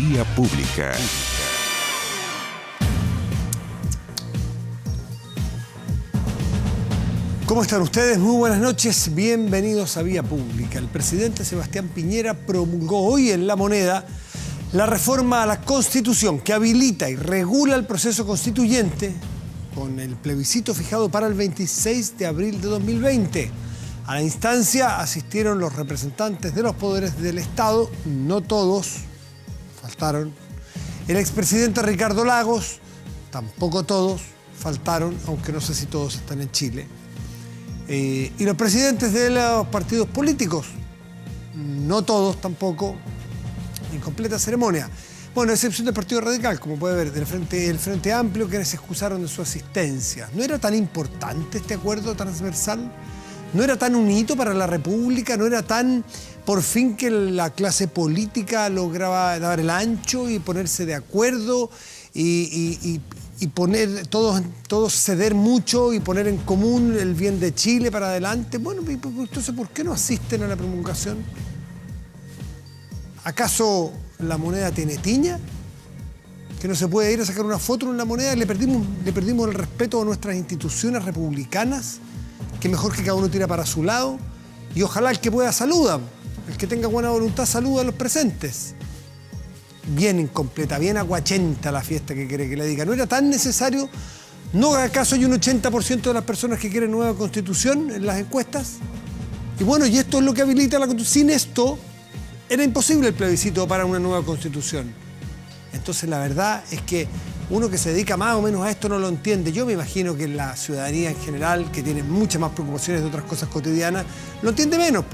Vía Pública. ¿Cómo están ustedes? Muy buenas noches, bienvenidos a Vía Pública. El presidente Sebastián Piñera promulgó hoy en La Moneda la reforma a la Constitución que habilita y regula el proceso constituyente con el plebiscito fijado para el 26 de abril de 2020. A la instancia asistieron los representantes de los poderes del Estado, no todos, faltaron. El expresidente Ricardo Lagos, tampoco todos, faltaron, aunque no sé si todos están en Chile. Y los presidentes de los partidos políticos, no todos tampoco, en completa ceremonia. Bueno, a excepción del Partido Radical, como puede ver, del Frente Amplio, quienes se excusaron de su asistencia. ¿No era tan importante este acuerdo transversal? ¿No era tan un hito para la República? ¿No era tan, por fin, que la clase política lograba dar el ancho y ponerse de acuerdo y poner todos ceder mucho y poner en común el bien de Chile para adelante? Bueno, entonces, ¿por qué no asisten a la promulgación? ¿Acaso La Moneda tiene tiña? ¿Que no se puede ir a sacar una foto en La Moneda? ¿Le perdimos el respeto a nuestras instituciones republicanas? Que mejor que cada uno tira para su lado. Y ojalá el que pueda saluda. El que tenga buena voluntad saluda a los presentes. Bien incompleta, bien aguachenta la fiesta que quiere que le diga. ¿No era tan necesario? ¿No acaso hay un 80% de las personas que quieren nueva constitución en las encuestas? Y bueno, y esto es lo que habilita la constitución. Sin esto, era imposible el plebiscito para una nueva constitución. Entonces la verdad es que uno que se dedica más o menos a esto no lo entiende. Yo me imagino que la ciudadanía en general, que tiene muchas más preocupaciones de otras cosas cotidianas, lo entiende menos.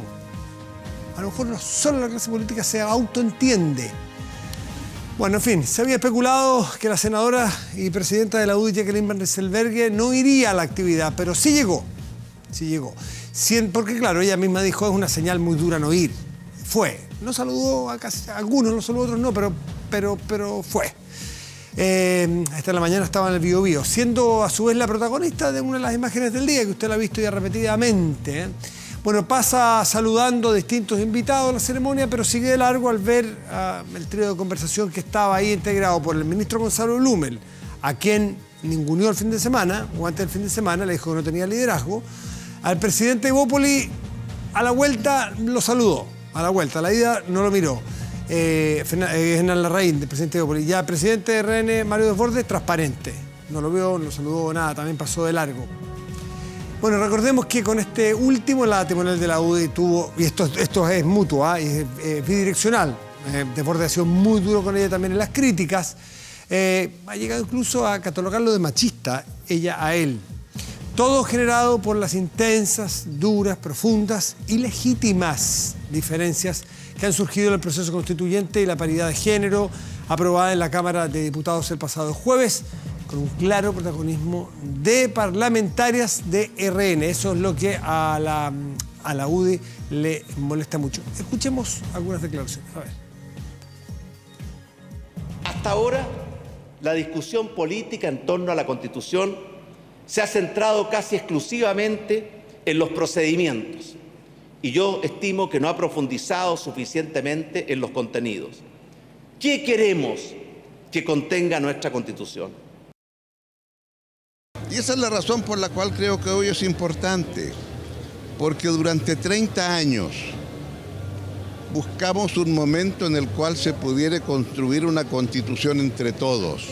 A lo mejor no solo la clase política se autoentiende. Bueno, en fin, se había especulado que la senadora y presidenta de la UDI, Jacqueline Van Rysselberghe, no iría a la actividad, pero sí llegó. Sí llegó. Porque claro, ella misma dijo, es una señal muy dura no ir. Fue. No saludó a casi a algunos, no saludó a otros, no, pero fue. Esta en la mañana estaba en el Bío Bío, siendo a su vez la protagonista de una de las imágenes del día, que usted la ha visto ya repetidamente. Bueno, pasa saludando a distintos invitados a la ceremonia, pero sigue de largo al ver el trío de conversación que estaba ahí integrado por el ministro Gonzalo Blumel, a quien ninguneó el fin de semana, o antes del fin de semana, le dijo que no tenía liderazgo. Al presidente de Bópoli, a la vuelta lo saludó. A la vuelta, a la ida no lo miró. Hernán Larraín, del presidente de Bópoli. Ya el presidente de RN, Mario Desbordes, transparente. No lo vio, no lo saludó, nada, también pasó de largo. Bueno, recordemos que con este último, la timonel de la UDI tuvo, y esto es mutuo, es bidireccional. Desbordes ha sido muy duro con ella también en las críticas. Ha llegado incluso a catalogarlo de machista, ella a él. Todo generado por las intensas, duras, profundas y legítimas diferencias que han surgido en el proceso constituyente y la paridad de género aprobada en la Cámara de Diputados el pasado jueves, con un claro protagonismo de parlamentarias de RN. Eso es lo que a la UDI le molesta mucho. Escuchemos algunas declaraciones. A ver. Hasta ahora, la discusión política en torno a la Constitución se ha centrado casi exclusivamente en los procedimientos y yo estimo que no ha profundizado suficientemente en los contenidos. ¿Qué queremos que contenga nuestra Constitución? Y esa es la razón por la cual creo que hoy es importante, porque durante 30 años buscamos un momento en el cual se pudiera construir una Constitución entre todos.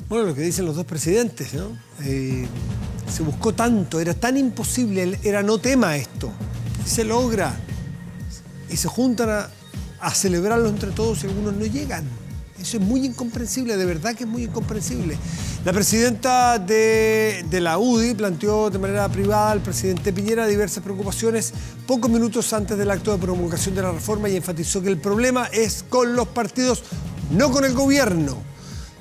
Bueno, lo que dicen los dos presidentes, ¿no? Se buscó tanto, era tan imposible, era no tema esto. Y se logra. Y se juntan a celebrarlo entre todos y algunos no llegan. Eso es muy incomprensible, de verdad que es muy incomprensible. La presidenta de la UDI planteó de manera privada al presidente Piñera diversas preocupaciones pocos minutos antes del acto de promulgación de la reforma y enfatizó que el problema es con los partidos, no con el gobierno.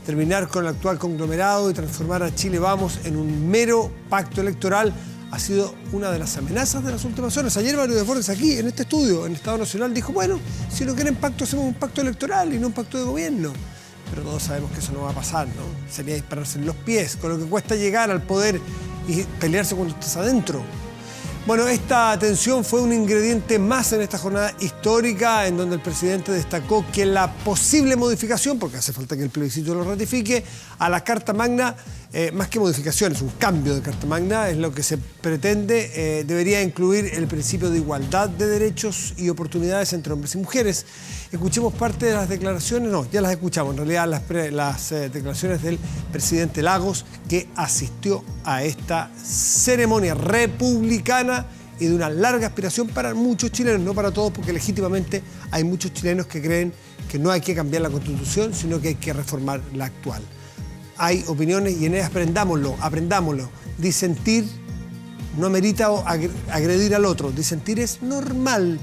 Terminar con el actual conglomerado y transformar a Chile Vamos en un mero pacto electoral ha sido una de las amenazas de las últimas horas. Ayer Mario Desbordes aquí, en este estudio, en Estado Nacional, dijo, bueno, si no quieren pacto, hacemos un pacto electoral y no un pacto de gobierno. Pero todos sabemos que eso no va a pasar, ¿no? Sería dispararse en los pies, con lo que cuesta llegar al poder y pelearse cuando estás adentro. Bueno, esta tensión fue un ingrediente más en esta jornada histórica en donde el presidente destacó que la posible modificación, porque hace falta que el plebiscito lo ratifique, a la Carta Magna, más que modificaciones, un cambio de Carta Magna, es lo que se pretende, debería incluir el principio de igualdad de derechos y oportunidades entre hombres y mujeres. Escuchemos parte de las declaraciones, no, ya las escuchamos, en realidad las declaraciones del presidente Lagos, que asistió a esta ceremonia republicana y de una larga aspiración para muchos chilenos, no para todos, porque legítimamente hay muchos chilenos que creen que no hay que cambiar la Constitución, sino que hay que reformar la actual. Hay opiniones y en ellas aprendámoslo. Disentir no amerita agredir al otro, disentir es normal.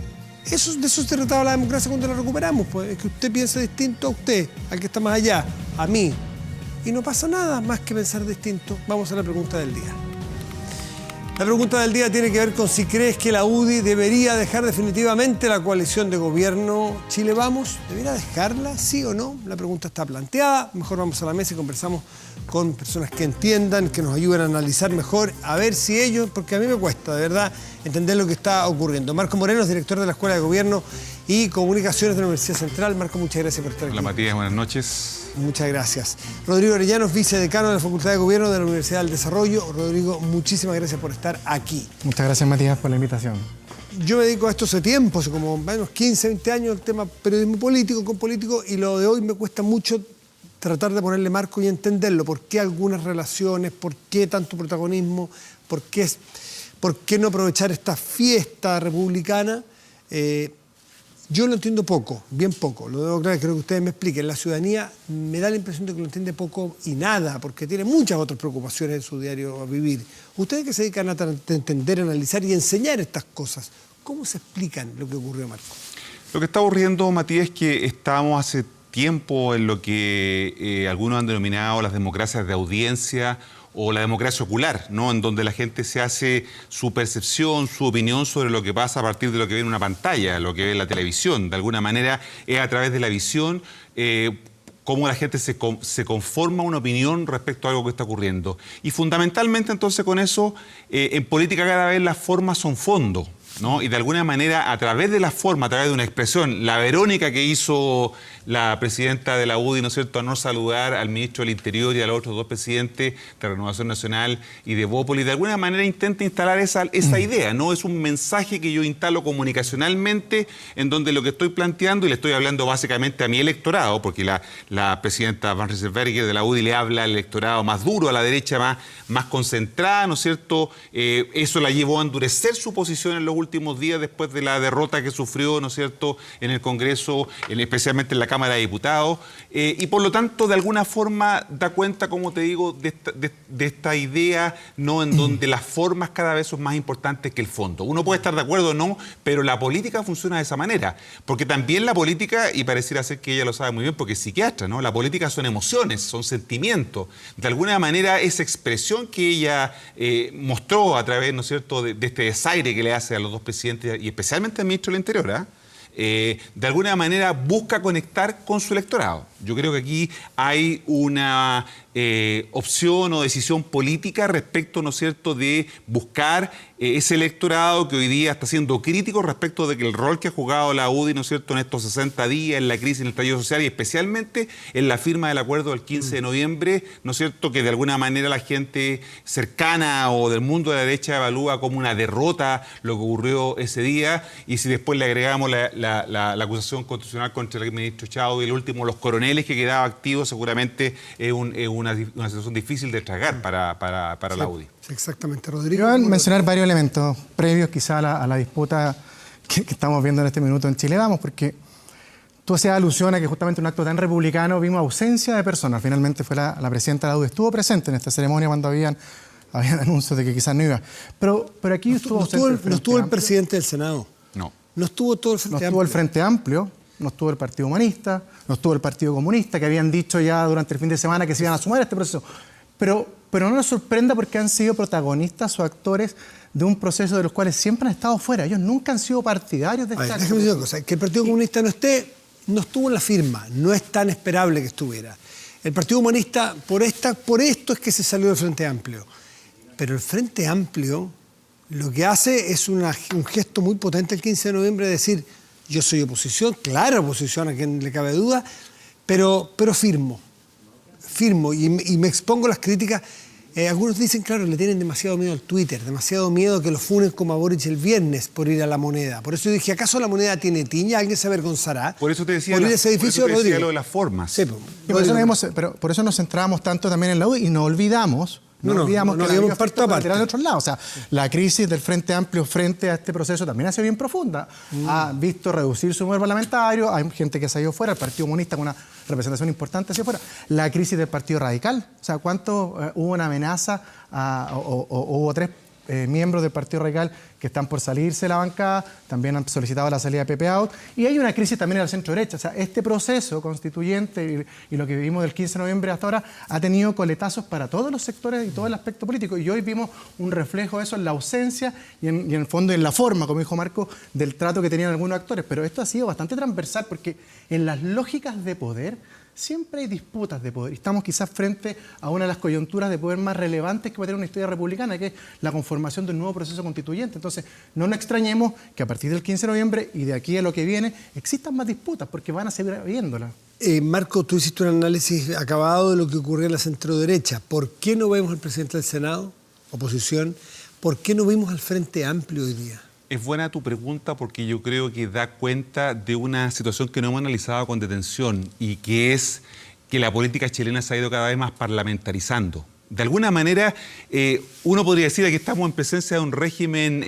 De eso se trataba la democracia cuando la recuperamos, pues, es que usted piense distinto a usted, al que está más allá, a mí. Y no pasa nada más que pensar distinto. Vamos a la pregunta del día. La pregunta del día tiene que ver con si crees que la UDI debería dejar definitivamente la coalición de gobierno Chile Vamos. ¿Debería dejarla, sí o no? La pregunta está planteada. Mejor vamos a la mesa y conversamos con personas que entiendan, que nos ayuden a analizar mejor, a ver si ellos, porque a mí me cuesta, de verdad, entender lo que está ocurriendo. Marco Moreno es director de la Escuela de Gobierno y Comunicaciones de la Universidad Central. Marco, muchas gracias por estar aquí. Hola Matías, buenas noches. Muchas gracias. Rodrigo Arellanos, vicedecano de la Facultad de Gobierno de la Universidad del Desarrollo. Rodrigo, muchísimas gracias por estar aquí. Muchas gracias, Matías, por la invitación. Yo me dedico a esto hace tiempo, hace como unos 15, 20 años, el tema periodismo político con político, y lo de hoy me cuesta mucho tratar de ponerle marco y entenderlo. ¿Por qué algunas relaciones? ¿Por qué tanto protagonismo? ¿Por qué no aprovechar esta fiesta republicana? Yo lo entiendo poco, bien poco, lo debo creer, creo que ustedes me expliquen. La ciudadanía me da la impresión de que lo entiende poco y nada, porque tiene muchas otras preocupaciones en su diario a vivir. Ustedes que se dedican a entender, analizar y enseñar estas cosas, ¿cómo se explican lo que ocurrió, Marco? Lo que está ocurriendo, Matías, es que estamos hace tiempo en lo que algunos han denominado las democracias de audiencia o la democracia ocular, ¿no? En donde la gente se hace su percepción, su opinión sobre lo que pasa a partir de lo que ve en una pantalla, lo que ve en la televisión. De alguna manera es a través de la visión cómo la gente se conforma una opinión respecto a algo que está ocurriendo. Y fundamentalmente entonces con eso, en política cada vez las formas son fondo, ¿no? Y de alguna manera a través de la forma, a través de una expresión, la Verónica que hizo la presidenta de la UDI, ¿no es cierto?, a no saludar al ministro del Interior y a los otros dos presidentes de Renovación Nacional y de Bópoli, de alguna manera intenta instalar esa idea, ¿no? Es un mensaje que yo instalo comunicacionalmente en donde lo que estoy planteando, y le estoy hablando básicamente a mi electorado, porque la presidenta Van Rieselbergher de la UDI le habla al electorado más duro, a la derecha más concentrada, ¿no es cierto? Eso la llevó a endurecer su posición en los últimos días después de la derrota que sufrió, ¿no es cierto?, en el Congreso, especialmente en la Cámara de Diputados, y por lo tanto de alguna forma da cuenta, como te digo, de esta idea, ¿no?, en donde las formas cada vez son más importantes que el fondo. Uno puede estar de acuerdo o no, pero la política funciona de esa manera, porque también la política, y pareciera ser que ella lo sabe muy bien porque es psiquiatra, ¿no?, la política son emociones, son sentimientos. De alguna manera esa expresión que ella mostró a través, ¿no es cierto?, de este desaire que le hace a los dos presidentes y especialmente al ministro del Interior, de alguna manera busca conectar con su electorado. Yo creo que aquí hay una opción o decisión política respecto, ¿no es cierto?, de buscar ese electorado que hoy día está siendo crítico respecto de que el rol que ha jugado la UDI, ¿no es cierto?, en estos 60 días, en la crisis, en el estallido social y especialmente en la firma del acuerdo del 15 de noviembre, ¿no es cierto?, que de alguna manera la gente cercana o del mundo de la derecha evalúa como una derrota lo que ocurrió ese día, y si después le agregamos la acusación constitucional contra el ministro Chao y el último, los coroneles que quedaba activos, seguramente es una situación difícil de tragar para sí, la UDI. Exactamente, Rodrigo. Yo voy a mencionar varios elementos previos quizá a la disputa que estamos viendo en este minuto en Chile Vamos, porque tú hacías alusión a que justamente un acto tan republicano vimos ausencia de personas. Finalmente fue la presidenta de la UDI, estuvo presente en esta ceremonia cuando habían anuncios de que quizás no iba. Pero aquí no estuvo el presidente del Senado. No. No estuvo todo el Frente Amplio. No estuvo el Frente Amplio, no estuvo el Partido Humanista, no estuvo el Partido Comunista, que habían dicho ya durante el fin de semana que se iban a sumar a este proceso. Pero no nos sorprenda porque han sido protagonistas o actores de un proceso de los cuales siempre han estado fuera. Ellos nunca han sido partidarios de esta acción. Déjame decir una cosa, que el Partido Comunista no estuvo en la firma, no es tan esperable que estuviera. El Partido Humanista, por esto es que se salió del Frente Amplio. Pero el Frente Amplio Lo que hace es un gesto muy potente el 15 de noviembre de decir, yo soy oposición, clara oposición a quien le cabe duda, pero firmo y me expongo a las críticas. Algunos dicen, claro, le tienen demasiado miedo al Twitter, demasiado miedo a que lo funen como a Boric el viernes por ir a La Moneda. Por eso yo dije, ¿acaso La Moneda tiene tiña? ¿Alguien se avergonzará? Por eso te decía, por ir a ese edificio, por eso te decía Rodrigo. lo de las formas. Sí, pues, pero por eso nos centrábamos tanto también en la U y no olvidamos que la digamos parte a parte. de otros lados. O sea, la crisis del Frente Amplio frente a este proceso también ha sido bien profunda. Ha visto reducir su número parlamentario, hay gente que se ha ido fuera, el Partido Comunista con una representación importante hacia fuera. La crisis del Partido Radical, o sea, ¿cuánto hubo una amenaza o hubo 3 miembros del Partido Radical que están por salirse de la bancada, también han solicitado la salida de Pepe Out, y hay una crisis también en la centro-derecha. O sea, este proceso constituyente y lo que vivimos del 15 de noviembre hasta ahora ha tenido coletazos para todos los sectores y todo el aspecto político, y hoy vimos un reflejo de eso en la ausencia y en el fondo en la forma, como dijo Marco, del trato que tenían algunos actores. Pero esto ha sido bastante transversal porque en las lógicas de poder siempre hay disputas de poder. Estamos quizás frente a una de las coyunturas de poder más relevantes que va a tener una historia republicana, que es la conformación de un nuevo proceso constituyente. Entonces, no nos extrañemos que a partir del 15 de noviembre y de aquí a lo que viene existan más disputas, porque van a seguir habiéndolas. Marco, tú hiciste un análisis acabado de lo que ocurrió en la centro-derecha. ¿Por qué no vemos al presidente del Senado, oposición? ¿Por qué no vimos al Frente Amplio hoy día? Es buena tu pregunta porque yo creo que da cuenta de una situación que no hemos analizado con detención y que es que la política chilena se ha ido cada vez más parlamentarizando. De alguna manera, uno podría decir que estamos en presencia de un régimen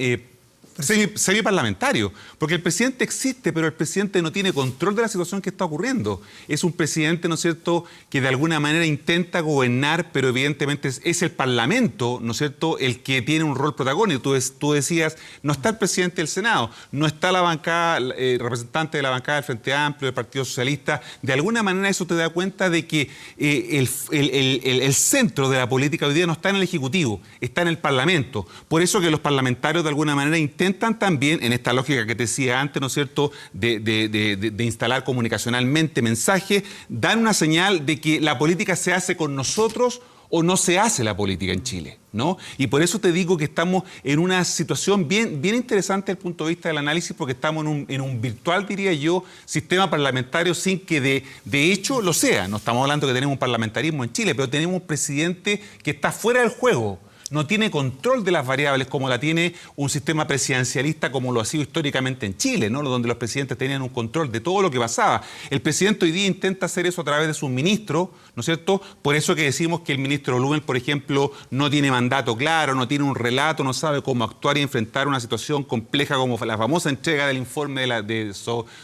semiparlamentario, porque el presidente existe, pero el presidente no tiene control de la situación que está ocurriendo. Es un presidente, ¿no es cierto?, que de alguna manera intenta gobernar, pero evidentemente es el Parlamento, ¿no es cierto?, el que tiene un rol protagónico. Tú decías, no está el presidente del Senado, no está la bancada, representante de la bancada del Frente Amplio, del Partido Socialista. De alguna manera eso te da cuenta de que el centro de la política hoy día no está en el Ejecutivo, está en el Parlamento. Por eso que los parlamentarios de alguna manera intentan también, en esta lógica que te decía antes, ¿no es cierto?, de instalar comunicacionalmente mensajes, dan una señal de que la política se hace con nosotros o no se hace la política en Chile, ¿no? Y por eso te digo que estamos en una situación bien interesante desde el punto de vista del análisis, porque estamos en un virtual, diría yo, sistema parlamentario sin que de hecho lo sea. No estamos hablando de que tenemos un parlamentarismo en Chile, pero tenemos un presidente que está fuera del juego. No tiene control de las variables como la tiene un sistema presidencialista como lo ha sido históricamente en Chile, ¿no?, donde los presidentes tenían un control de todo lo que pasaba. El presidente hoy día intenta hacer eso a través de sus ministros, ¿no es cierto? Por eso que decimos que el ministro Lumen, por ejemplo, no tiene mandato claro, no tiene un relato, no sabe cómo actuar y enfrentar una situación compleja como la famosa entrega del informe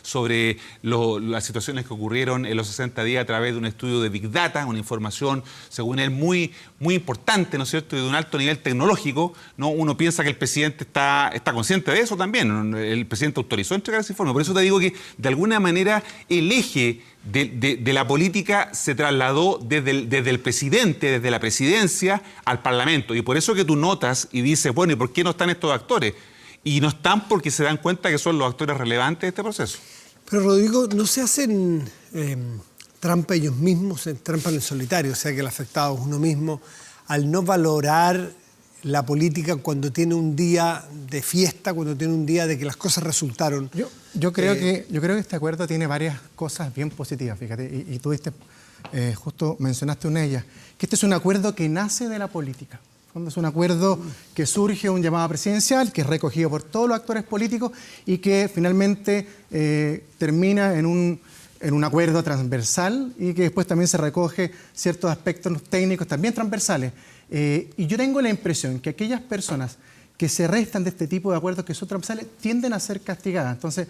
sobre las situaciones que ocurrieron en los 60 días a través de un estudio de Big Data, una información, según él, muy importante, ¿no es cierto?, y de un alto nivel tecnológico, ¿no? Uno piensa que el presidente está consciente de eso también. El presidente autorizó entregar ese informe. Por eso te digo que, de alguna manera, el eje de la política se trasladó desde el presidente, desde la presidencia, al Parlamento. Y por eso que tú notas y dices, bueno, ¿y por qué no están estos actores? Y no están porque se dan cuenta que son los actores relevantes de este proceso. Pero, Rodrigo, ¿no se hacen trampa ellos mismos, trampa en el solitario? O sea, que el afectado es uno mismo, al no valorar la política cuando tiene un día de fiesta, cuando tiene un día de que las cosas resultaron. Yo creo que este acuerdo tiene varias cosas bien positivas, fíjate, y tú justo mencionaste una de ellas, que este es un acuerdo que nace de la política. Es un acuerdo que surge un llamado presidencial, que es recogido por todos los actores políticos y que finalmente termina en un acuerdo transversal y que después también se recoge ciertos aspectos técnicos también transversales. Y yo tengo la impresión que aquellas personas que se restan de este tipo de acuerdos que son transversales tienden a ser castigadas. Entonces,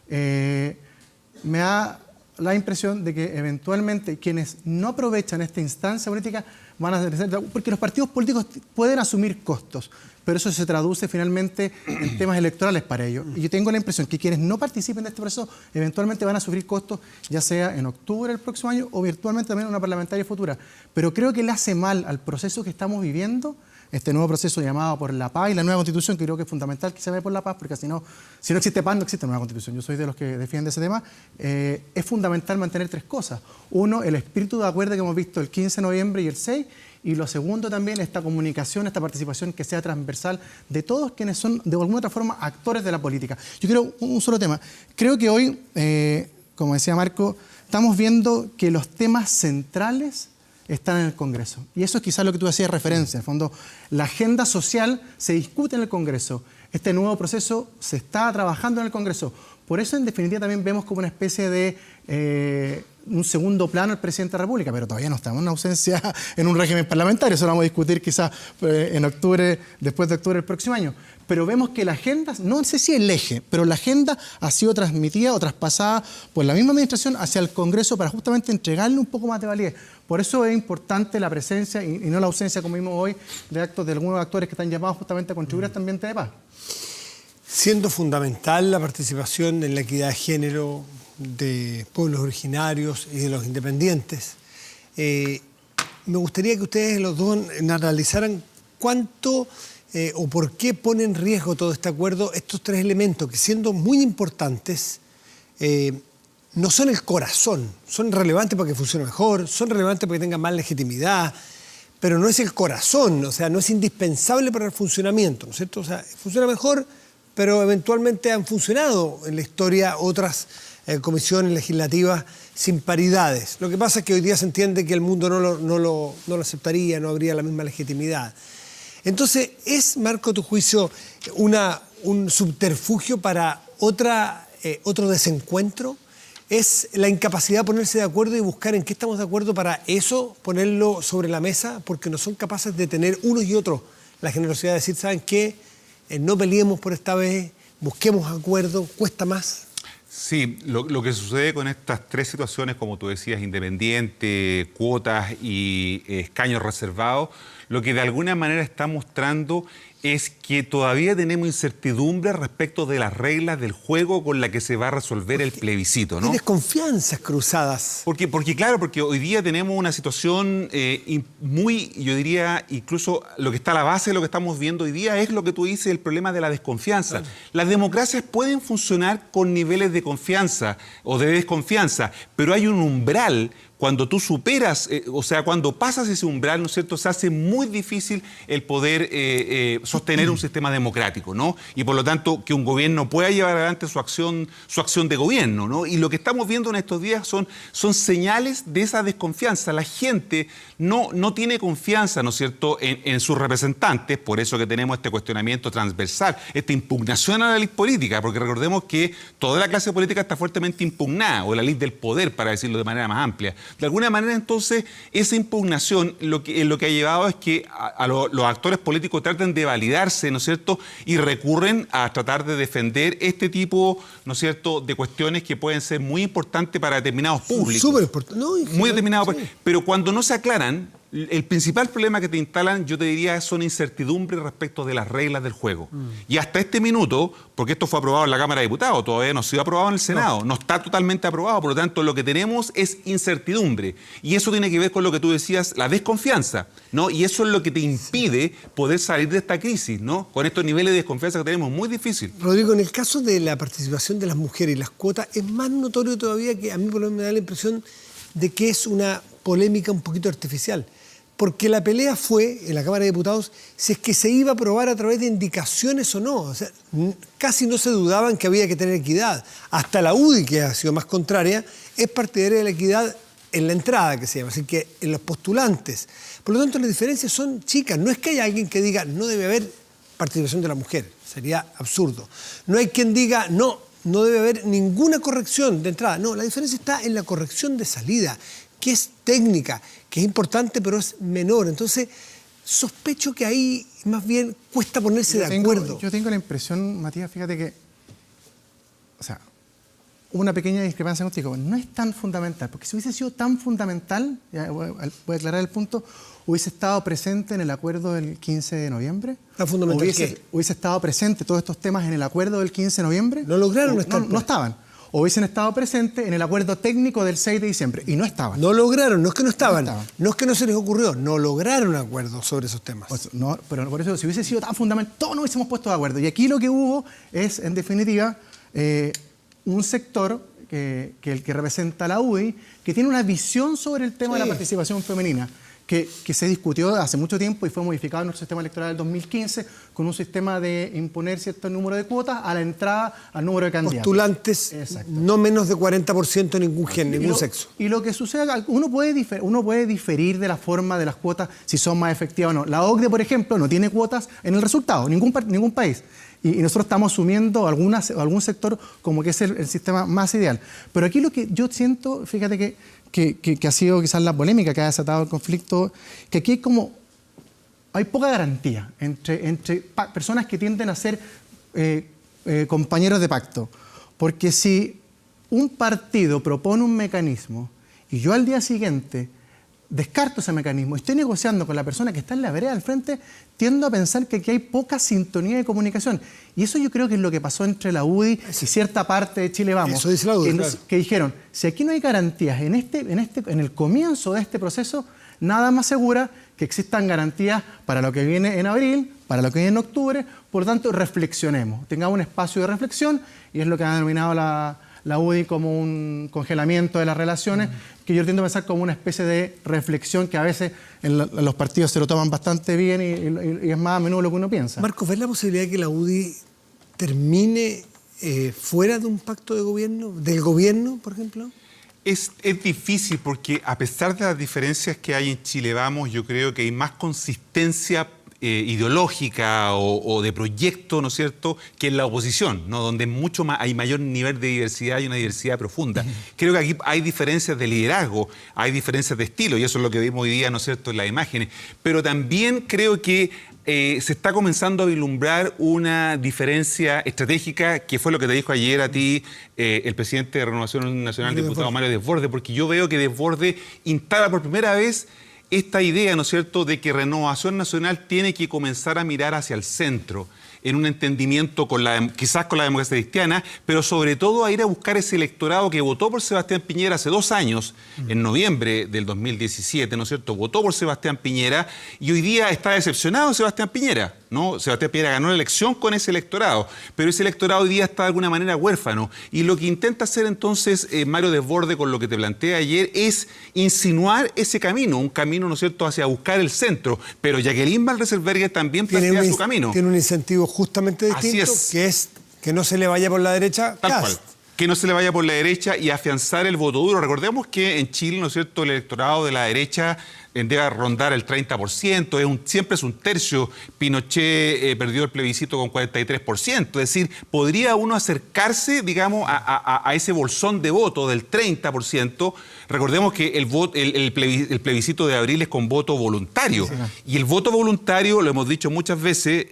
me da la impresión de que eventualmente quienes no aprovechan esta instancia política van a ser, porque los partidos políticos pueden asumir costos, pero eso se traduce finalmente en temas electorales para ellos. Y yo tengo la impresión que quienes no participen de este proceso eventualmente van a sufrir costos, ya sea en octubre del próximo año o virtualmente también en una parlamentaria futura. Pero creo que le hace mal al proceso que estamos viviendo este nuevo proceso llamado por la paz y la nueva constitución, que creo que es fundamental que se vaya por la paz, porque si no existe paz, no existe nueva constitución. Yo soy de los que defiende ese tema. Es fundamental mantener 3 cosas. Uno, el espíritu de acuerdo que hemos visto el 15 de noviembre y el 6, y lo segundo también, esta comunicación, esta participación que sea transversal de todos quienes son, de alguna otra forma, actores de la política. Yo quiero un solo tema. Creo que hoy, como decía Marco, estamos viendo que los temas centrales están en el Congreso. Y eso es quizás lo que tú hacías referencia. En el fondo, la agenda social se discute en el Congreso. Este nuevo proceso se está trabajando en el Congreso. Por eso, en definitiva, también vemos como una especie de un segundo plano el presidente de la República, pero todavía no estamos en ausencia en un régimen parlamentario. Eso lo vamos a discutir quizás en octubre, después de octubre del próximo año. Pero vemos que la agenda, no sé si el eje, pero la agenda ha sido transmitida o traspasada por la misma administración hacia el Congreso para justamente entregarle un poco más de validez. Por eso es importante la presencia y no la ausencia, como vimos hoy, de actos de algunos actores que están llamados justamente a contribuir a este ambiente de paz. Siendo fundamental la participación en la equidad de género de pueblos originarios y de los independientes, me gustaría que ustedes los dos analizaran cuánto o por qué pone en riesgo todo este acuerdo estos 3 elementos que, siendo muy importantes, no son el corazón. Son relevantes para que funcione mejor, son relevantes para que tengan más legitimidad, pero no es el corazón, o sea, no es indispensable para el funcionamiento, ¿no es cierto? O sea, funciona mejor, pero eventualmente han funcionado en la historia otras comisiones legislativas sin paridades. Lo que pasa es que hoy día se entiende que el mundo no lo aceptaría, no habría la misma legitimidad. Entonces, ¿es, Marco, a tu juicio, un subterfugio para otro desencuentro? ¿Es la incapacidad de ponerse de acuerdo y buscar en qué estamos de acuerdo para eso, ponerlo sobre la mesa? Porque no son capaces de tener unos y otros la generosidad de decir, ¿saben qué? No peleemos por esta vez, busquemos acuerdo, cuesta más. Sí, lo que sucede con estas 3 situaciones, como tú decías, independiente, cuotas y escaños reservados, lo que de alguna manera está mostrando es que todavía tenemos incertidumbre respecto de las reglas del juego con la que se va a resolver el plebiscito, ¿no? Hay desconfianzas cruzadas. Porque hoy día tenemos una situación muy, yo diría, incluso lo que está a la base de lo que estamos viendo hoy día es lo que tú dices, el problema de la desconfianza. Claro. Las democracias pueden funcionar con niveles de confianza o de desconfianza, pero hay un umbral. Cuando tú superas, cuando pasas ese umbral, ¿no es cierto?, se hace muy difícil el poder sostener un sistema democrático, ¿no? Y por lo tanto, que un gobierno pueda llevar adelante su acción de gobierno, ¿no? Y lo que estamos viendo en estos días son señales de esa desconfianza. La gente no tiene confianza, ¿no es cierto?, en sus representantes, por eso que tenemos este cuestionamiento transversal, esta impugnación a la élite política, porque recordemos que toda la clase política está fuertemente impugnada, o la élite del poder, para decirlo de manera más amplia. De alguna manera, entonces, esa impugnación lo que ha llevado es que los actores políticos traten de validarse, ¿no es cierto?, y recurren a tratar de defender este tipo, ¿no es cierto?, de cuestiones que pueden ser muy importantes para determinados públicos. Súper importante. No, muy determinados. Sí. Pero cuando no se aclaran, el principal problema que te instalan, yo te diría, son incertidumbres respecto de las reglas del juego. Y hasta este minuto, porque esto fue aprobado en la Cámara de Diputados, todavía no ha sido aprobado en el Senado, no está totalmente aprobado, por lo tanto, lo que tenemos es incertidumbre. Y eso tiene que ver con lo que tú decías, la desconfianza, ¿no? Y eso es lo que te impide poder salir de esta crisis, ¿no? Con estos niveles de desconfianza que tenemos, muy difícil. Rodrigo, en el caso de la participación de las mujeres y las cuotas, es más notorio todavía, que a mí por lo menos me da la impresión de que es una polémica un poquito artificial. Porque la pelea fue, en la Cámara de Diputados, si es que se iba a aprobar a través de indicaciones o no. O sea, casi no se dudaban que había que tener equidad. Hasta la UDI, que ha sido más contraria, es partidaria de la equidad en la entrada, que se llama, así que en los postulantes. Por lo tanto, las diferencias son chicas. No es que haya alguien que diga, no debe haber participación de la mujer. Sería absurdo. No hay quien diga, no debe haber ninguna corrección de entrada. No, la diferencia está en la corrección de salida, que es técnica, que es importante, pero es menor. Entonces, sospecho que ahí más bien cuesta ponerse de acuerdo. Yo tengo la impresión, Matías, fíjate que, hubo una pequeña discrepancia contigo. No es tan fundamental, porque si hubiese sido tan fundamental, ya voy a aclarar el punto, hubiese estado presente en el acuerdo del 15 de noviembre. ¿Tan fundamental qué? Hubiese estado presente todos estos temas en el acuerdo del 15 de noviembre. ¿No lograron estar? No estaban. hubiesen estado presentes en el acuerdo técnico del 6 de diciembre, y no estaban. No lograron, no es que no estaban, No estaban. no es que no se les ocurrió, no lograron acuerdos sobre esos temas. Pues no, pero por eso, si hubiese sido tan fundamental, todos nos hubiésemos puesto de acuerdo. Y aquí lo que hubo es, en definitiva, un sector que el que representa la UDI, que tiene una visión sobre el tema de la participación femenina, que se discutió hace mucho tiempo y fue modificado en nuestro sistema electoral del 2015 con un sistema de imponer cierto número de cuotas a la entrada al número de candidatos. Postulantes, Exacto. no menos de 40% en ningún género, ningún sexo. Y lo que sucede, uno puede diferir de la forma de las cuotas, si son más efectivas o no. La OCDE, por ejemplo, no tiene cuotas en el resultado, ningún país. Y nosotros estamos asumiendo algún sector como que es el sistema más ideal. Pero aquí lo que yo siento, fíjate que ha sido quizás la polémica que ha desatado el conflicto, que aquí hay poca garantía entre personas que tienden a ser compañeros de pacto. Porque si un partido propone un mecanismo y yo al día siguiente descarto ese mecanismo, estoy negociando con la persona que está en la vereda al frente, tiendo a pensar que aquí hay poca sintonía de comunicación. Y eso yo creo que es lo que pasó entre la UDI y cierta parte de Chile Vamos. Eso dice la UDI, claro. Que dijeron, si aquí no hay garantías en el comienzo de este proceso, nada más segura que existan garantías para lo que viene en abril, para lo que viene en octubre. Por lo tanto, reflexionemos, tengamos un espacio de reflexión, y es lo que ha denominado la UDI como un congelamiento de las relaciones, que yo tiendo a pensar como una especie de reflexión que a veces en los partidos se lo toman bastante bien y es más a menudo lo que uno piensa. Marcos, ¿ves la posibilidad de que la UDI termine fuera de un pacto de gobierno, del gobierno, por ejemplo? Es difícil porque a pesar de las diferencias que hay en Chile Vamos, yo creo que hay más consistencia ideológica o de proyecto, ¿no es cierto?, que en la oposición, ¿no?, donde hay mayor nivel de diversidad y una diversidad profunda. Creo que aquí hay diferencias de liderazgo, hay diferencias de estilo, y eso es lo que vimos hoy día, ¿no es cierto?, en las imágenes. Pero también creo que se está comenzando a vislumbrar una diferencia estratégica, que fue lo que te dijo ayer a ti el presidente de Renovación Nacional, el diputado Mario Desbordes, porque yo veo que Desbordes instala por primera vez esta idea, ¿no es cierto?, de que Renovación Nacional tiene que comenzar a mirar hacia el centro, en un entendimiento quizás con la democracia cristiana, pero sobre todo a ir a buscar ese electorado que votó por Sebastián Piñera hace 2 años, en noviembre del 2017, ¿no es cierto?, votó por Sebastián Piñera y hoy día está decepcionado de Sebastián Piñera, ¿no? Sebastián Piñera ganó la elección con ese electorado, pero ese electorado hoy día está de alguna manera huérfano. Y lo que intenta hacer entonces Mario Desbordes con lo que te planteé ayer es insinuar ese camino, un camino, ¿no es cierto?, hacia buscar el centro. Pero Jacqueline Van Rieselbergher también plantea su camino. Tiene un incentivo justamente distinto, que es que no se le vaya por la derecha. Tal cual. Que no se le vaya por la derecha y afianzar el voto duro. Recordemos que en Chile, ¿no es cierto?, el electorado de la derecha debe rondar el 30%, siempre es un tercio. Pinochet perdió el plebiscito con 43%. Es decir, podría uno acercarse, digamos, a ese bolsón de voto del 30%. Recordemos que el plebiscito de abril es con voto voluntario. Sí. Y el voto voluntario, lo hemos dicho muchas veces,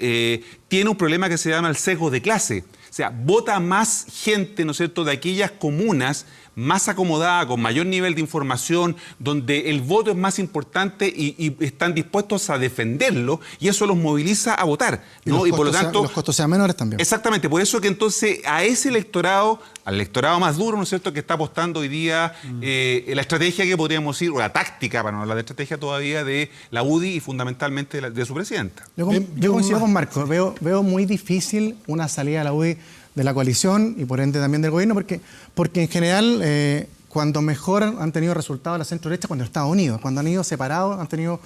tiene un problema que se llama el sesgo de clase. O sea, vota más gente, ¿no es cierto?, de aquellas comunas más acomodadas, con mayor nivel de información, donde el voto es más importante y están dispuestos a defenderlo, y eso los moviliza a votar, ¿no? Y por lo tanto, los costos sean menores también. Exactamente, por eso que entonces a ese electorado, al electorado más duro, ¿no es cierto?, que está apostando hoy día la estrategia que podríamos decir, o la táctica, para no hablar de estrategia todavía, de la UDI y fundamentalmente de su presidenta. Yo coincido con Marco, veo muy difícil una salida de la UDI de la coalición y por ende también del gobierno, porque en general cuando mejor han tenido resultados la centro derecha, cuando Estados Unidos, cuando han ido separados, han tenido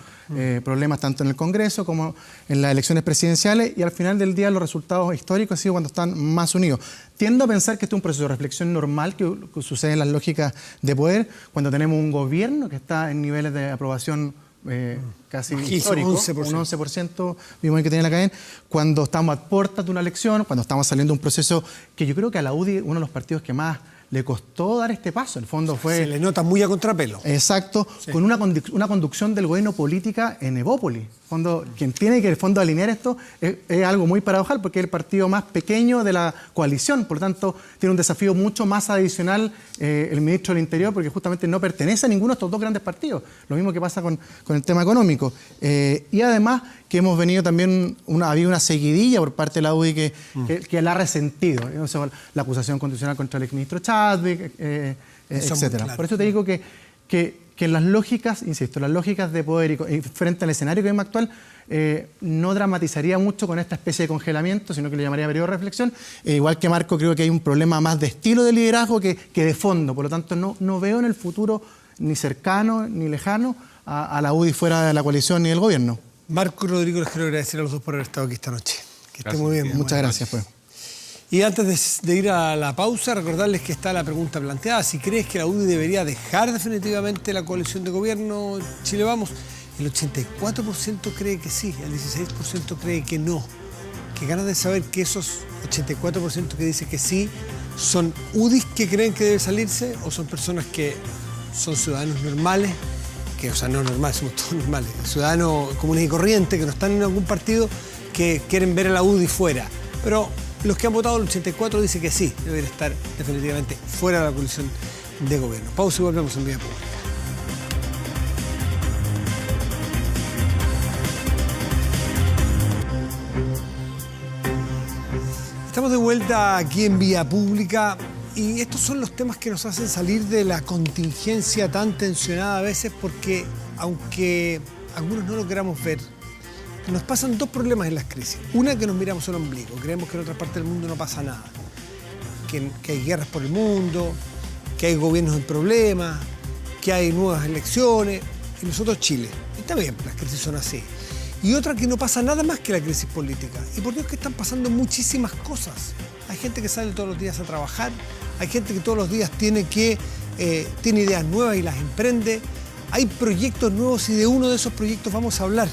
problemas tanto en el Congreso como en las elecciones presidenciales, y al final del día los resultados históricos han sido cuando están más unidos. Tiendo a pensar que este es un proceso de reflexión normal que sucede en las lógicas de poder, cuando tenemos un gobierno que está en niveles de aprobación casi histórico, 11%. Un 11% vimos que tenía la cadena, cuando estamos a puertas de una elección, cuando estamos saliendo de un proceso que yo creo que a la UDI, uno de los partidos que más le costó dar este paso, en el fondo fue... Se le nota muy a contrapelo. Exacto, sí. Con una conducción del gobierno política en Evópolis. quien tiene que, en el fondo, alinear esto es algo muy paradojal, porque es el partido más pequeño de la coalición. Por lo tanto, tiene un desafío mucho más adicional el ministro del Interior, porque justamente no pertenece a ninguno de estos dos grandes partidos. Lo mismo que pasa con el tema económico. Y además, que hemos venido también, ha habido una seguidilla por parte de la UDI que la ha resentido. O sea, la acusación constitucional contra el exministro Chadwick, etcétera. Claro. Por eso te digo que las lógicas, insisto, las lógicas de poder y frente al escenario que vemos actual, no dramatizaría mucho con esta especie de congelamiento, sino que le llamaría periodo de reflexión. Igual que Marco, creo que hay un problema más de estilo de liderazgo que de fondo. Por lo tanto, no veo en el futuro ni cercano ni lejano a la UDI fuera de la coalición ni del gobierno. Marco y Rodrigo, les quiero agradecer a los dos por haber estado aquí esta noche. Que estén muy bien. Muchas gracias, pues. Y antes de ir a la pausa, recordarles que está la pregunta planteada. Si crees que la UDI debería dejar definitivamente la coalición de gobierno Chile Vamos, el 84% cree que sí, el 16% cree que no. Qué ganas de saber que esos 84% que dice que sí son UDIs que creen que debe salirse o son personas que son ciudadanos normales, que, o sea, no normales, somos todos normales, ciudadanos comunes y corrientes que no están en algún partido que quieren ver a la UDI fuera. Pero los que han votado, el 84 dice que sí, debería estar definitivamente fuera de la coalición de gobierno. Pausa y volvemos en Vía Pública. Estamos de vuelta aquí en Vía Pública y estos son los temas que nos hacen salir de la contingencia tan tensionada a veces porque, aunque algunos no lo queramos ver, nos pasan dos problemas en las crisis. Una, que nos miramos al ombligo, creemos que en otra parte del mundo no pasa nada, que hay guerras por el mundo, que hay gobiernos en problemas, que hay nuevas elecciones, y nosotros Chile. Y está bien, las crisis son así. Y otra, que no pasa nada más que la crisis política. Y por Dios que están pasando muchísimas cosas. Hay gente que sale todos los días a trabajar, hay gente que todos los días tiene ideas nuevas y las emprende, hay proyectos nuevos y de uno de esos proyectos vamos a hablar.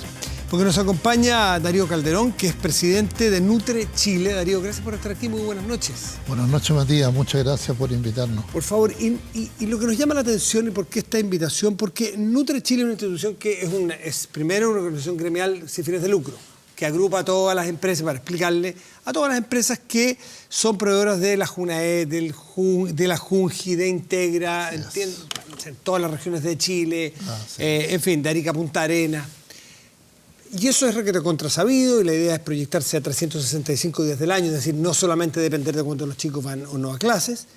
Porque nos acompaña Darío Calderón, que es presidente de Nutre Chile. Darío, gracias por estar aquí, muy buenas noches. Buenas noches, Matías, muchas gracias por invitarnos. Por favor, y lo que nos llama la atención y por qué esta invitación, porque Nutre Chile es una institución que es primero una organización gremial sin fines de lucro, que agrupa a todas las empresas, para explicarle, a todas las empresas que son proveedoras de la JUNAED, de la JUNGI, de Integra, en todas las regiones de Chile, en fin, de Arica a Punta Arenas. Y eso es requete contrasabido y la idea es proyectarse a 365 días del año, es decir, no solamente depender de cuántos los chicos van o no a clases,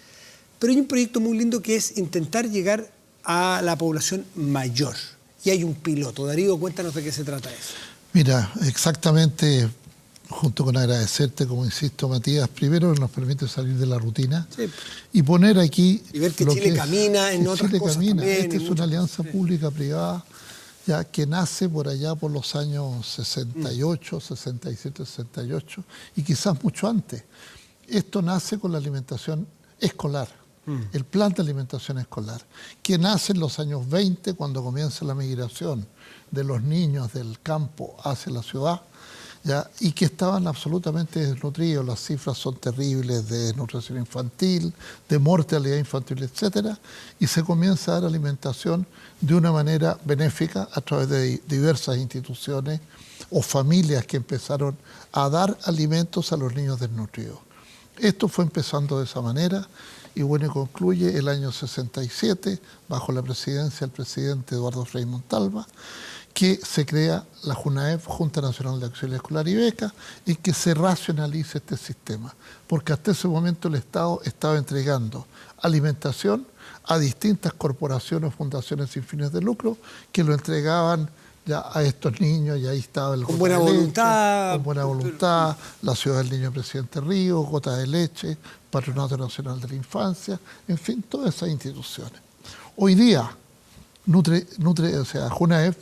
pero hay un proyecto muy lindo que es intentar llegar a la población mayor. Y hay un piloto. Darío, cuéntanos de qué se trata eso. Mira, exactamente, junto con agradecerte, como insisto, Matías, primero nos permite salir de la rutina y poner aquí... Y ver que Chile camina en otras cosas también. Esta es una alianza pública-privada ya que nace por allá por los años 68, 67, 68 y quizás mucho antes. Esto nace con la alimentación escolar, el plan de alimentación escolar, que nace en los años 20 cuando comienza la migración de los niños del campo hacia la ciudad, ¿ya? Y que estaban absolutamente desnutridos. Las cifras son terribles de desnutrición infantil, de mortalidad infantil, etcétera, y se comienza a dar alimentación de una manera benéfica a través de diversas instituciones o familias que empezaron a dar alimentos a los niños desnutridos. Esto fue empezando de esa manera y bueno, y concluye el año 67 bajo la presidencia del presidente Eduardo Frei Montalva, que se crea la JUNAEB, Junta Nacional de Acción Escolar y Beca, y que se racionalice este sistema, porque hasta ese momento el Estado estaba entregando alimentación a distintas corporaciones, fundaciones sin fines de lucro, que lo entregaban ya a estos niños, y ahí estaba el con buena voluntad, con buena voluntad, la Ciudad del Niño Presidente Río, Gota de Leche, Patronato Nacional de la Infancia, en fin, todas esas instituciones. Hoy día, JUNAEB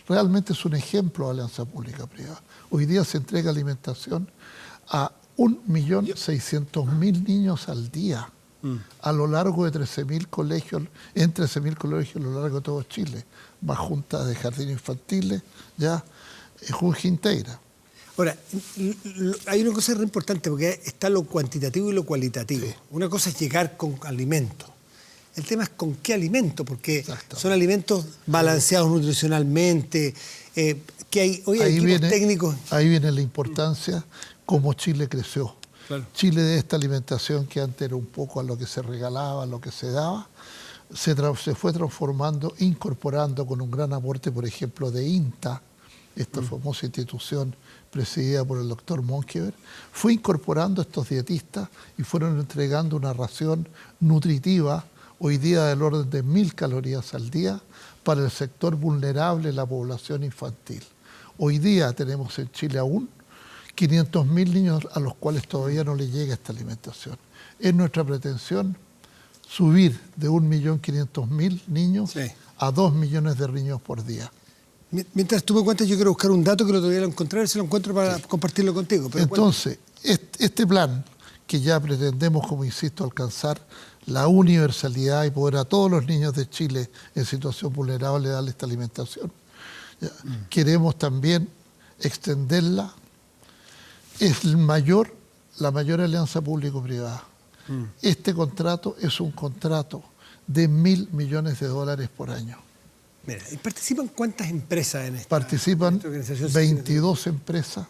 realmente es un ejemplo de alianza pública-privada. Hoy día se entrega alimentación a 1.600.000 niños al día, a lo largo de 13.000 colegios, en 13.000 colegios a lo largo de todo Chile, más juntas de jardines infantiles, ya, JUNGI Integra. Ahora, hay una cosa re importante, porque está lo cuantitativo y lo cualitativo. Sí. Una cosa es llegar con alimentos. El tema es con qué alimento, porque Exacto. son alimentos balanceados nutricionalmente, que hay, hoy hay equipos técnicos. Ahí viene la importancia cómo Chile creció. Claro. Chile, de esta alimentación que antes era un poco a lo que se regalaba, a lo que se daba, se fue transformando, incorporando con un gran aporte, por ejemplo, de INTA, esta famosa institución presidida por el doctor Monkever, fue incorporando estos dietistas y fueron entregando una ración nutritiva, hoy día del orden de 1000 calorías al día, para el sector vulnerable, la población infantil. Hoy día tenemos en Chile aún 500.000 niños a los cuales todavía no les llega esta alimentación. Es nuestra pretensión subir de 1.500.000 niños a 2 millones de niños por día. Mientras tú me cuentas, yo quiero buscar un dato que lo todavía lo encontré, a ver si lo encuentro para compartirlo contigo. Pero entonces, este plan que ya pretendemos, como insisto, alcanzar la universalidad y poder a todos los niños de Chile en situación vulnerable darle esta alimentación, queremos también extenderla. Es la mayor alianza público-privada. Este contrato es un contrato de $1.000 millones por año. Mira, ¿y participan cuántas empresas en esto? Participan 22 empresas,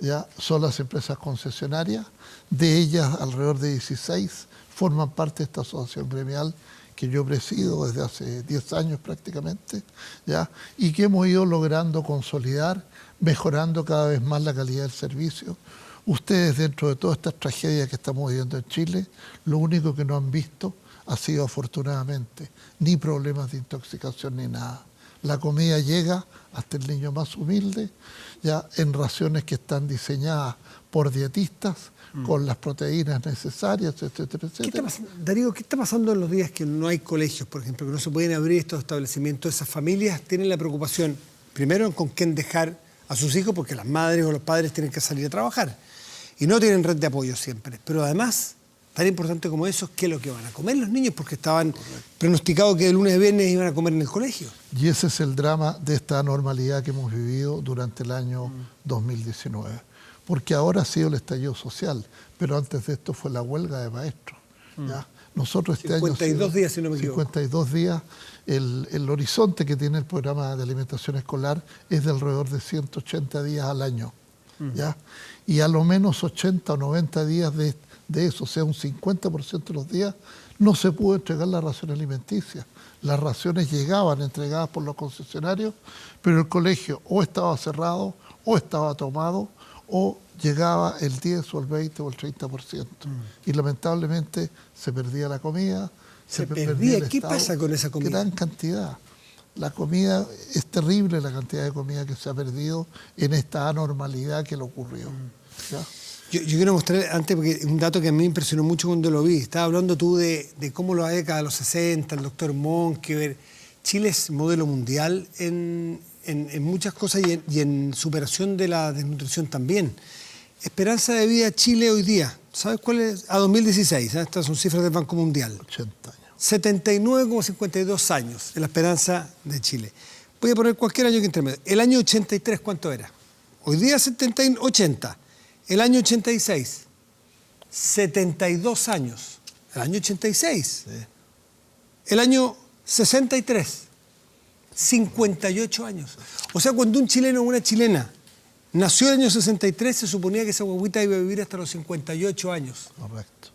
ya son las empresas concesionarias, de ellas alrededor de 16 forman parte de esta asociación gremial que yo presido desde hace 10 años prácticamente, ¿ya? Y que hemos ido logrando consolidar, mejorando cada vez más la calidad del servicio. Ustedes, dentro de todas estas tragedias que estamos viviendo en Chile, lo único que no han visto ha sido, afortunadamente, ni problemas de intoxicación ni nada. La comida llega hasta el niño más humilde, ya en raciones que están diseñadas por dietistas, con las proteínas necesarias, etcétera, etcétera. Darío, ¿qué está pasando en los días que no hay colegios, por ejemplo, que no se pueden abrir estos establecimientos? Esas familias tienen la preocupación, primero, con quién dejar a sus hijos, porque las madres o los padres tienen que salir a trabajar y no tienen red de apoyo siempre. Pero además, tan importante como eso, ¿qué es lo que van a comer los niños? Porque estaban pronosticados que de lunes a viernes iban a comer en el colegio. Y ese es el drama de esta anormalidad que hemos vivido durante el año 2019. Porque ahora ha sido el estallido social, pero antes de esto fue la huelga de maestros. ¿Ya? Nosotros este 52 año, días, si no me equivoco. 52 días, el horizonte que tiene el programa de alimentación escolar es de alrededor de 180 días al año. ¿Ya? Y a lo menos 80 o 90 días de eso, o sea, un 50% de los días, no se pudo entregar la ración alimenticia. Las raciones llegaban entregadas por los concesionarios, pero el colegio o estaba cerrado, o estaba tomado, o llegaba el 10 o el 20 o el 30%. Y lamentablemente se perdía la comida, se perdía el ¿Qué estado. pasa con esa comida? Gran cantidad. La comida, es terrible la cantidad de comida que se ha perdido en esta anormalidad que le ocurrió. ¿Ya? Yo quiero mostrar antes, porque un dato que a mí me impresionó mucho cuando lo vi. Estaba hablando tú de cómo la década de los 60, el doctor Monkever. Chile es modelo mundial en muchas cosas y en superación de la desnutrición también. Esperanza de vida Chile hoy día, ¿sabes cuál es? A 2016, estas son cifras del Banco Mundial. 80 años. 79,52 años de la esperanza de Chile. Voy a poner cualquier año que intermedio. El año 83, ¿cuánto era? Hoy día 80. El año 86, 72 años. El año 86. Sí. El año 63, 58 años. O sea, cuando un chileno o una chilena nació en el año 63, se suponía que esa guaguita iba a vivir hasta los 58 años. Correcto.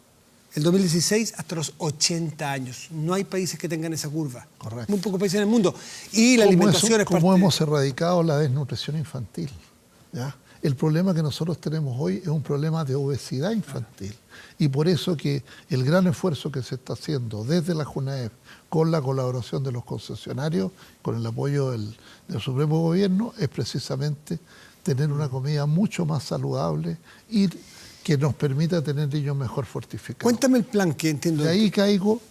El 2016 hasta los 80 años. No hay países que tengan esa curva. Correcto. Muy pocos países en el mundo. Y la alimentación es parte... Como hemos erradicado la desnutrición infantil. ¿Ya? El problema que nosotros tenemos hoy es un problema de obesidad infantil. Y por eso que el gran esfuerzo que se está haciendo desde la JUNAEP, con la colaboración de los concesionarios, con el apoyo del Supremo Gobierno, es precisamente tener una comida mucho más saludable y que nos permita tener niños mejor fortificados. Cuéntame el plan que entiendo. De ahí caigo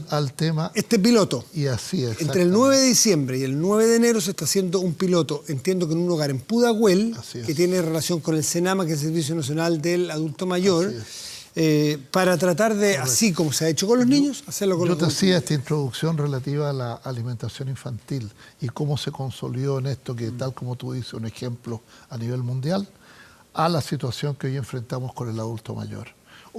al tema... Este piloto. Y así es. Entre el 9 de diciembre y el 9 de enero se está haciendo un piloto, entiendo que en un hogar en Pudahuel, que tiene relación con el SENAMA, que es el Servicio Nacional del Adulto Mayor, para tratar de, correcto, así como se ha hecho con los niños, hacerlo con los adultos. Yo te hacía esta introducción relativa a la alimentación infantil y cómo se consolidó en esto, que tal como tú dices, un ejemplo a nivel mundial, a la situación que hoy enfrentamos con el adulto mayor.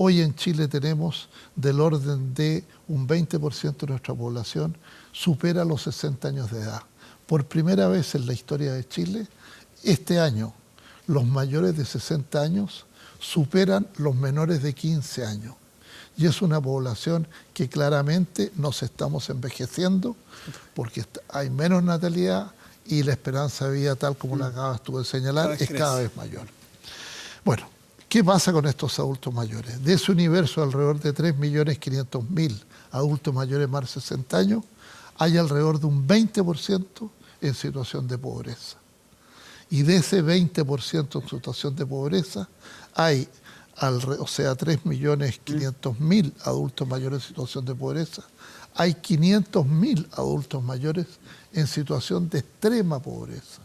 Hoy en Chile tenemos del orden de un 20% de nuestra población supera los 60 años de edad. Por primera vez en la historia de Chile, este año los mayores de 60 años superan los menores de 15 años. Y es una población que claramente nos estamos envejeciendo porque hay menos natalidad y la esperanza de vida, tal como la acabas tú de señalar, es cada vez mayor. Bueno, ¿qué pasa con estos adultos mayores? De ese universo, alrededor de 3.500.000 adultos mayores más de 60 años, hay alrededor de un 20% en situación de pobreza. Y de ese 20% en situación de pobreza, hay, 3.500.000 adultos mayores en situación de pobreza, hay 500.000 adultos mayores en situación de extrema pobreza.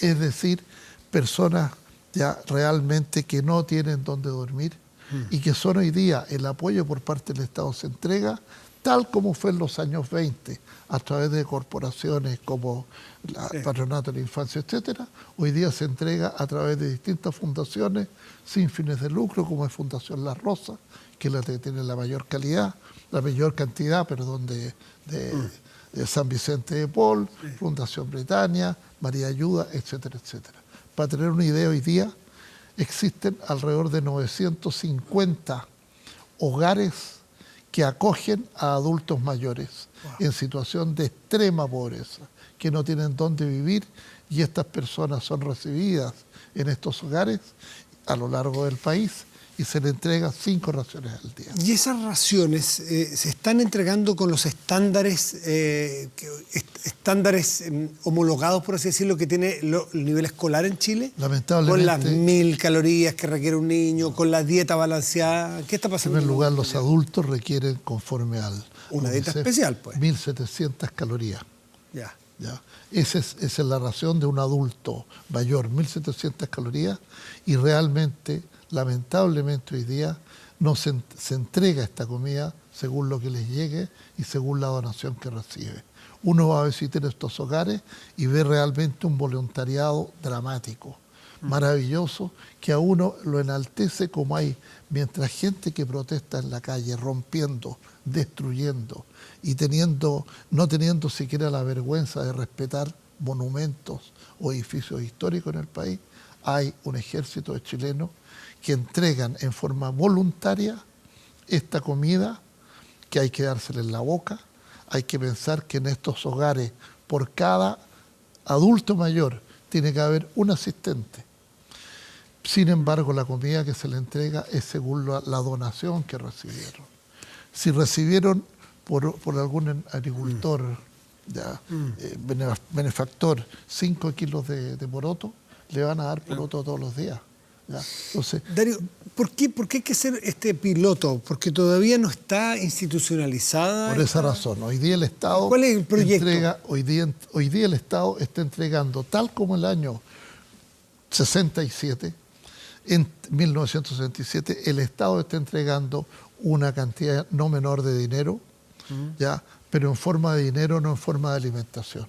Es decir, personas ya realmente que no tienen dónde dormir y que son hoy día el apoyo por parte del Estado se entrega tal como fue en los años 20, a través de corporaciones como la Patronato de la Infancia, etcétera. Hoy día se entrega a través de distintas fundaciones sin fines de lucro, como es Fundación La Rosa, que es la que tiene la mayor cantidad, de San Vicente de Paul, Fundación Britannia, María Ayuda, etcétera, etcétera. Para tener una idea, hoy día existen alrededor de 950 hogares que acogen a adultos mayores en situación de extrema pobreza, que no tienen dónde vivir, y estas personas son recibidas en estos hogares a lo largo del país y se les entrega 5 raciones al día. ¿Y esas raciones se están entregando con los estándares homologados, por así decirlo, que tiene el nivel escolar en Chile? Lamentablemente. Con las 1.000 calorías que requiere un niño, con la dieta balanceada. ¿Qué está pasando? En primer lugar, los adultos requieren, conforme al una dieta especial, pues. 1.700 calorías. Ya. ¿Ya? Esa es la ración de un adulto mayor, 1.700 calorías, y realmente, lamentablemente hoy día, no se entrega esta comida según lo que les llegue y según la donación que recibe. Uno va a visitar estos hogares y ve realmente un voluntariado dramático, maravilloso, que a uno lo enaltece, como hay, mientras gente que protesta en la calle, rompiendo, destruyendo y no teniendo siquiera la vergüenza de respetar monumentos o edificios históricos en el país, hay un ejército de chilenos que entregan en forma voluntaria esta comida, que hay que dársela en la boca. Hay que pensar que en estos hogares, por cada adulto mayor, tiene que haber un asistente. Sin embargo, la comida que se le entrega es según la donación que recibieron. Si recibieron por algún agricultor, benefactor, 5 kilos de poroto, le van a dar poroto todos los días. ¿Ya? Entonces, Darío, ¿por qué hay que hacer este piloto? Porque todavía no está institucionalizada. Por esa razón, hoy día el Estado ¿Cuál es el proyecto? hoy día el Estado está entregando, tal como el año 67, en 1967, el Estado está entregando una cantidad no menor de dinero, ¿ya? Pero en forma de dinero, no en forma de alimentación.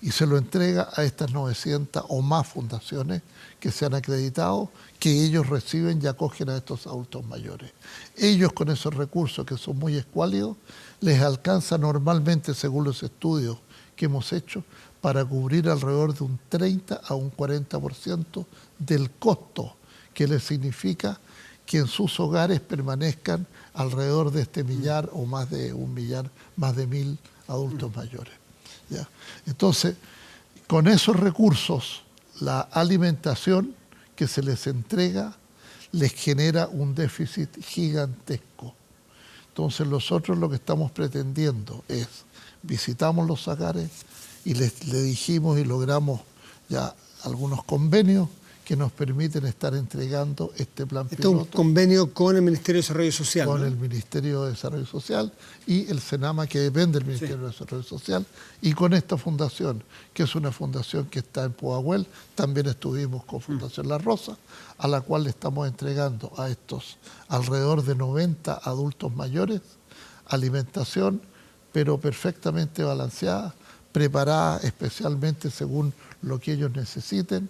Y se lo entrega a estas 900 o más fundaciones que se han acreditado, que ellos reciben y acogen a estos adultos mayores. Ellos, con esos recursos que son muy escuálidos, les alcanza normalmente, según los estudios que hemos hecho, para cubrir alrededor de un 30 a un 40% del costo que les significa que en sus hogares permanezcan alrededor de este millar o más de 1.000 adultos mayores. ¿Ya? Entonces, con esos recursos, la alimentación que se les entrega les genera un déficit gigantesco. Entonces, nosotros lo que estamos pretendiendo es, visitamos los hogares y le dijimos y logramos ya algunos convenios que nos permiten estar entregando este plan piloto. Este es un convenio con el Ministerio de Desarrollo Social. Con ¿no? el Ministerio de Desarrollo Social y el SENAMA, que depende del Ministerio de Desarrollo Social, y con esta fundación, que es una fundación que está en Pudahuel. También estuvimos con Fundación La Rosa, a la cual le estamos entregando a estos alrededor de 90 adultos mayores alimentación, pero perfectamente balanceada, preparada especialmente según lo que ellos necesiten: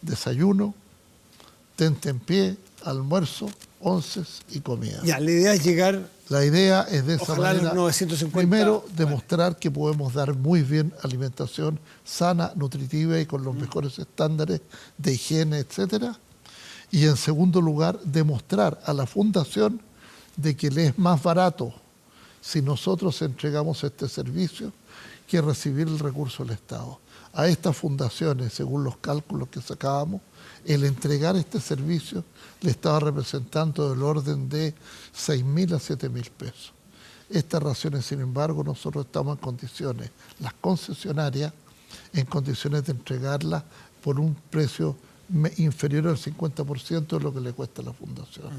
desayuno, tentempié, almuerzo, onces y comida. Ya, la idea es llegar... La idea es de esa Ojalá los manera, 950, primero, demostrar que podemos dar muy bien alimentación sana, nutritiva y con los mejores estándares de higiene, etcétera. Y en segundo lugar, demostrar a la Fundación de que le es más barato si nosotros entregamos este servicio que recibir el recurso del Estado. A estas fundaciones, según los cálculos que sacábamos, el entregar este servicio le estaba representando del orden de 6.000 a 7.000 pesos. Estas raciones, sin embargo, nosotros estamos en condiciones, las concesionarias, en condiciones de entregarlas por un precio inferior al 50% de lo que le cuesta a la fundación.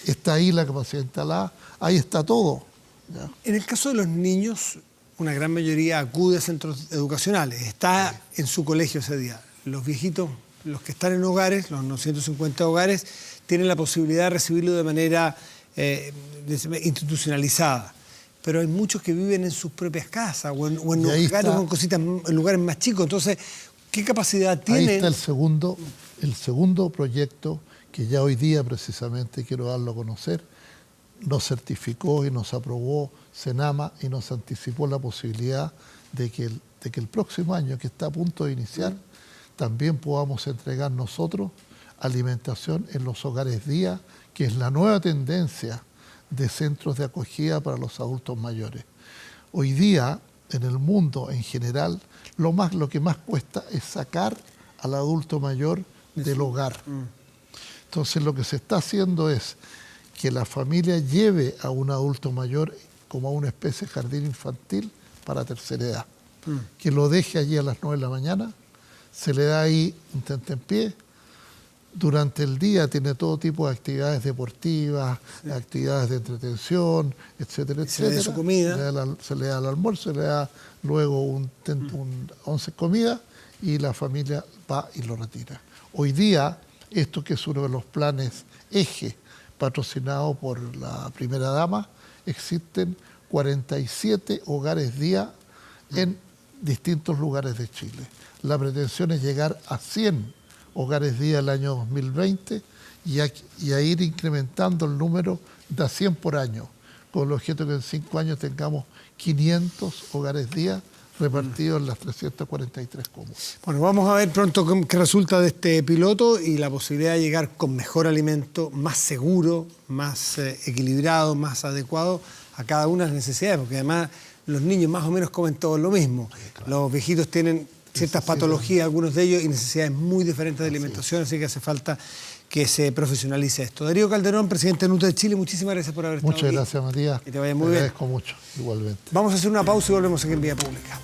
Está ahí la capacidad instalada, ahí está todo. ¿Ya? En el caso de los niños, una gran mayoría acude a centros educacionales, está en su colegio ese día. Los viejitos, los que están en hogares, los 950 hogares, tienen la posibilidad de recibirlo de manera institucionalizada. Pero hay muchos que viven en sus propias casas o en hogares con cositas, en lugares más chicos. Entonces, ¿qué capacidad tienen? Ahí está el segundo proyecto que ya hoy día precisamente quiero darlo a conocer. Nos certificó y nos aprobó Senama y nos anticipó la posibilidad de que el próximo año, que está a punto de iniciar, también podamos entregar nosotros alimentación en los hogares día, que es la nueva tendencia de centros de acogida para los adultos mayores. Hoy día, en el mundo en general, lo que más cuesta es sacar al adulto mayor del hogar. Entonces lo que se está haciendo es que la familia lleve a un adulto mayor como a una especie de jardín infantil para tercera edad. Que lo deje allí a las 9 de la mañana, se le da ahí un tentempié. Durante el día tiene todo tipo de actividades deportivas, actividades de entretención, etcétera, etcétera. Se le da su comida. Se le da el almuerzo, se le da luego un once comida y la familia va y lo retira. Hoy día, esto que es uno de los planes eje patrocinado por la primera dama, existen 47 hogares día en distintos lugares de Chile. La pretensión es llegar a 100 hogares día el año 2020 y a ir incrementando el número de a 100 por año, con el objeto que en 5 años tengamos 500 hogares día repartidos en las 343 comunas. Bueno, vamos a ver pronto qué resulta de este piloto y la posibilidad de llegar con mejor alimento, más seguro, más equilibrado, más adecuado a cada una de las necesidades, porque además los niños más o menos comen todo lo mismo. Sí, claro. Los viejitos tienen ciertas patologías, algunos de ellos, y necesidades muy diferentes de alimentación, así que hace falta que se profesionalice esto. Darío Calderón, presidente de NUTE de Chile, muchísimas gracias por haber estado aquí. Muchas gracias, Matías. Que te vaya muy bien. Te agradezco mucho, igualmente. Vamos a hacer una pausa y volvemos aquí en Vía Pública.